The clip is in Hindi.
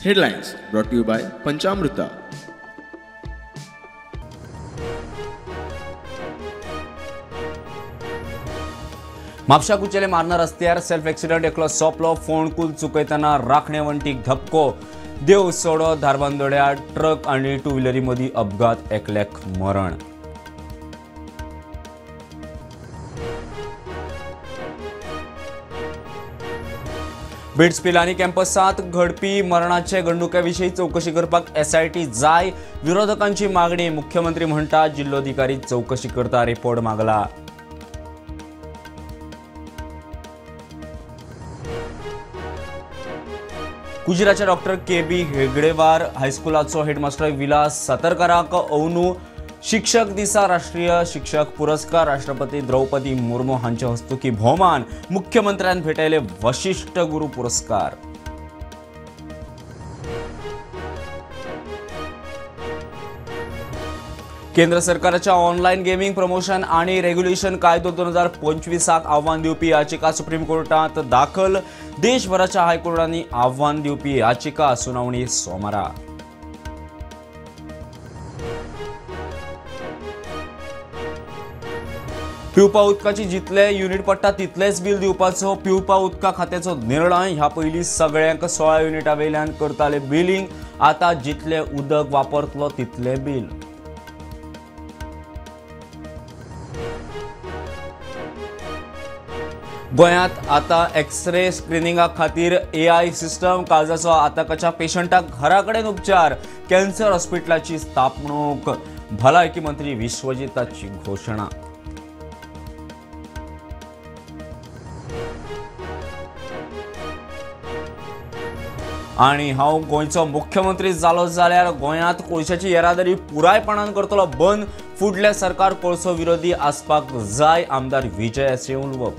Headlines brought to you by Panchamrita. Mapusa कुचेले मारना रस्त्यार सेल्फ एक्सिडेंट एकलो सोपलो फोन कूल चुकयतना राखणे वंटीक धपको देव सोडो धारबांदोड्या ट्रक आणि टू व्हीलरी मदीं अपघात एकल्याक मरण. बिट्स पिलानी कॅम्पसात घडपी मरणाचे घडणुके विशीं चौकशी करपाक SIT जाय. विरोधकांची मागणी. मुख्यमंत्री म्हणटा जिल्लोधिकारी चौकशी करता रिपोर्ट मागला. कुजिराचे डॉक्टर KB हेगडेवार हायस्कुलाचो हेडमास्टर विलास सातरकाराक अंदू शिक्षक दिसा राष्ट्रीय शिक्षक पुरस्कार. राष्ट्रपती द्रौपदी मुर्मू हांचे हस्तुकी भोवमान. मुख्यमंत्र्यान भेटयले वशिष्ठ गुरु पुरस्कार. केंद्र सरकाराच्या ऑनलायन गेमिंग प्रमोशन आणि रेग्युलेशन कायदो 2025 आव्हान दिवपी याचिका सुप्रीम कोर्टात दाखल. देशभराच्या हायकोर्टांनी आव्हान दिवपी याचिका सुनावणी सोमारा. पिवपा उदकाची जितले युनिट पडटा तितलेच बिल दिवपाचो पिवपा उदका खात्याचो निर्णय. ह्या पयलीं सगळ्यांक 16 युनिटां वयल्यान करताले बिलिंग. आता जितले उदक वापरतलो तितले बिल. गोंयांत आता एक्सरे स्क्रिनिंगा खातीर AI सिस्टम. काळजाचो आताकाच्या पेशंटाक घरा कडेन उपचार. कॅन्सर हॉस्पिटलाची स्थापणूक. भलायकी मंत्री विश्वजिताची घोषणा. आणि हांव गोंयचो मुख्यमंत्री जालो जाल्यार गोंयांत कोळशाची येरादारी पुरायपणान करतलो बंद. फुडले सरकार कोळसो विरोधी आसपाक जाय. आमदार विजय एस. उलवक.